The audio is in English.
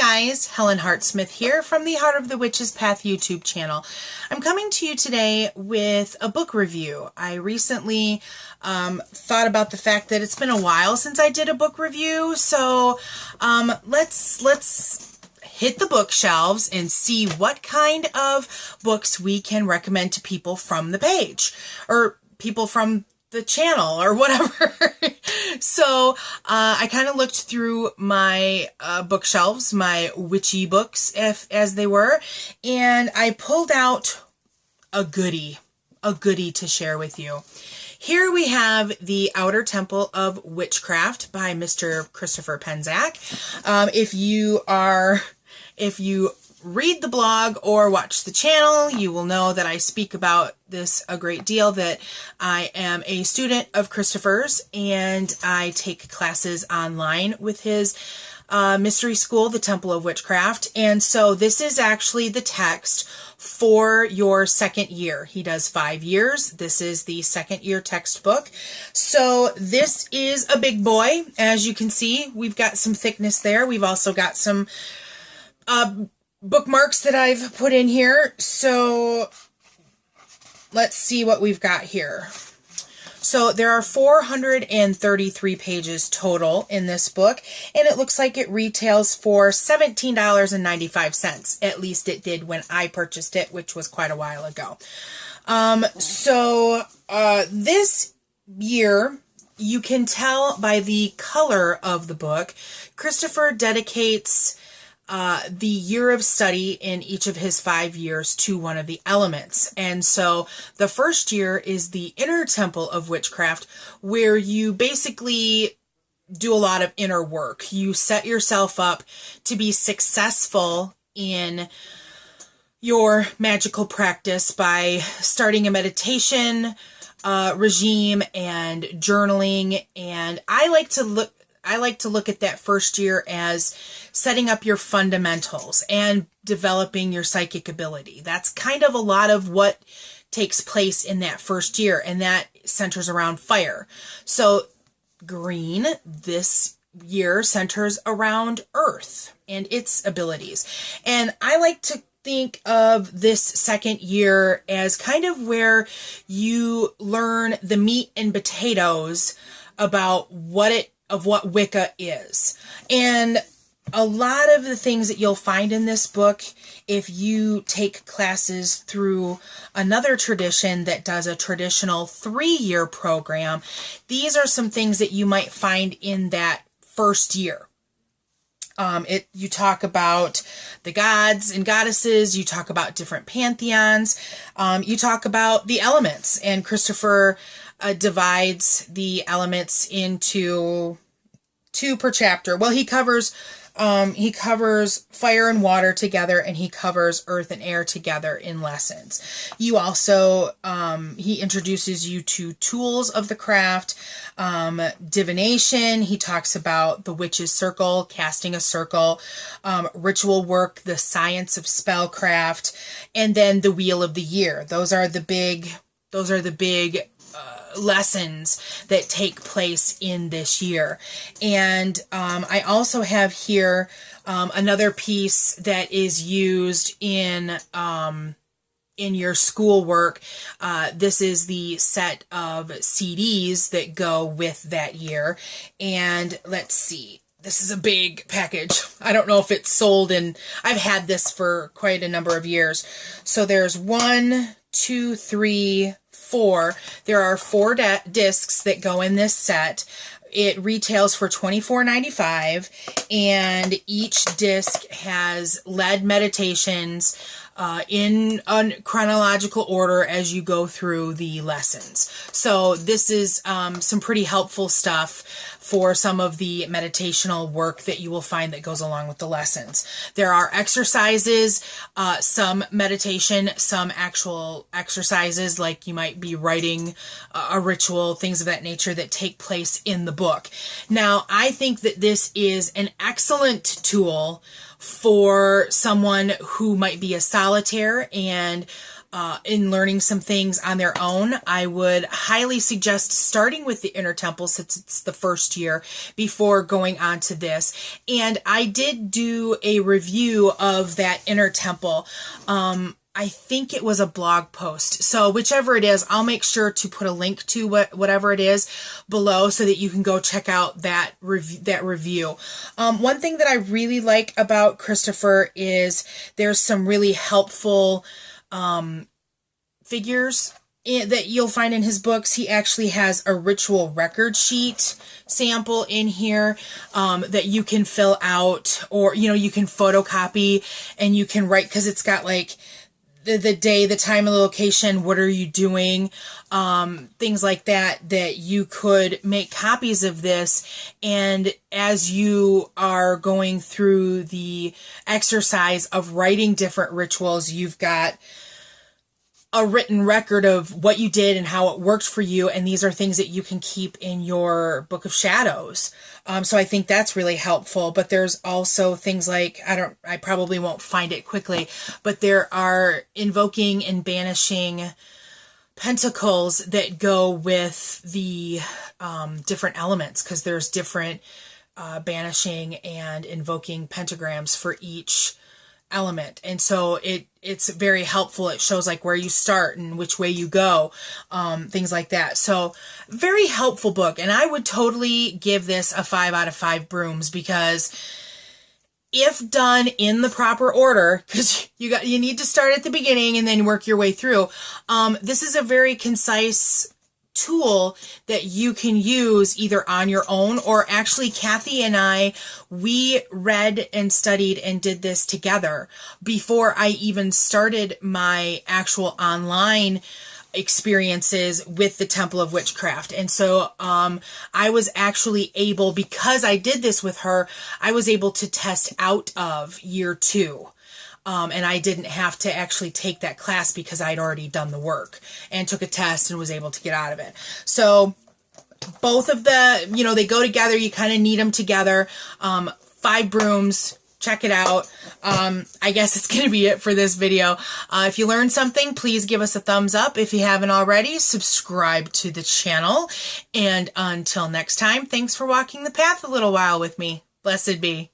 guys, Helen Hartsmith here from the Heart of the Witch's Path YouTube channel. I'm coming to you today with a book review. I recently thought about the fact that it's been a while since I did a book review, so let's hit the bookshelves and see what kind of books we can recommend to people from the page, or people from the channel, or whatever. So I kind of looked through my bookshelves, my witchy books, as they were, and I pulled out a goodie to share with you. Here we have The Outer Temple of Witchcraft by Mr. Christopher Penczak. If you read the blog or watch the channel, you will know that I speak about this a great deal, that I am a student of Christopher's and I take classes online with his mystery school, the Temple of Witchcraft. And so this is actually the text for your second year. He does 5 years. This is the second year textbook. So this is a big boy. As you can see, we've got some thickness there. We've also got some bookmarks that I've put in here. So let's see what we've got here. So there are 433 pages total in this book, and it looks like it retails for $17.95. At least it did when I purchased it, which was quite a while ago. This year, you can tell by the color of the book, Christopher dedicates the year of study in each of his 5 years to one of the elements. And so the first year is the Inner Temple of Witchcraft, where you basically do a lot of inner work. You set yourself up to be successful in your magical practice by starting a meditation regime and journaling. And I like to look at that first year as setting up your fundamentals and developing your psychic ability. That's kind of a lot of what takes place in that first year, and that centers around fire. So green this year centers around earth and its abilities. And I like to think of this second year as kind of where you learn the meat and potatoes about what Wicca is. And a lot of the things that you'll find in this book, if you take classes through another tradition that does a traditional 3-year program, these are some things that you might find in that first year. You talk about the gods and goddesses, you talk about different pantheons, you talk about the elements, and Christopher divides the elements into 2 per chapter. Well, he covers fire and water together, and he covers earth and air together in lessons. You also, he introduces you to tools of the craft, divination. He talks about the witch's circle, casting a circle, ritual work, the science of spellcraft, and then the wheel of the year. Those are the big lessons that take place in this year. And I also have here another piece that is used in your schoolwork. This is the set of CDs that go with that year. And let's see. This is a big package. I don't know if it's sold, and I've had this for quite a number of years. So there's 1, 2, 3, 4. There are 4 discs that go in this set. It retails for $24.95, and each disc has led meditations in a chronological order as you go through the lessons. So this is some pretty helpful stuff for some of the meditational work that you will find that goes along with the lessons. There are exercises, some meditation, some actual exercises, like you might be writing a ritual, things of that nature that take place in the book. Now, I think that this is an excellent tool for someone who might be a solitaire and in learning some things on their own, I would highly suggest starting with the Inner Temple since it's the first year before going on to this. And I did do a review of that Inner Temple. I think it was a blog post. So whichever it is, I'll make sure to put a link to whatever it is below so that you can go check out that review. One thing that I really like about Christopher is there's some really helpful figures that you'll find in his books. He actually has a ritual record sheet sample in here that you can fill out, or you can photocopy and you can write, because it's got like the day, the time, and the location, what are you doing, things like that you could make copies of this. And as you are going through the exercise of writing different rituals, you've got a written record of what you did and how it worked for you. And these are things that you can keep in your Book of Shadows. So I think that's really helpful. But there's also things like, I probably won't find it quickly, but there are invoking and banishing pentacles that go with the different elements, because there's different banishing and invoking pentagrams for each element. And so it's very helpful. It shows like where you start and which way you go, things like that. So very helpful book. And I would totally give this a 5 out of 5 brooms, because if done in the proper order, because you need to start at the beginning and then work your way through, this is a very concise tool that you can use either on your own, or actually Kathy and I, we read and studied and did this together before I even started my actual online experiences with the Temple of Witchcraft. And so I was actually able, because I did this with her, I was able to test out of year 2. And I didn't have to actually take that class because I'd already done the work and took a test and was able to get out of it. So both of the, they go together. You kind of need them together. 5 brooms. Check it out. I guess it's going to be it for this video. If you learned something, please give us a thumbs up. If you haven't already, subscribe to the channel. And until next time, thanks for walking the path a little while with me. Blessed be.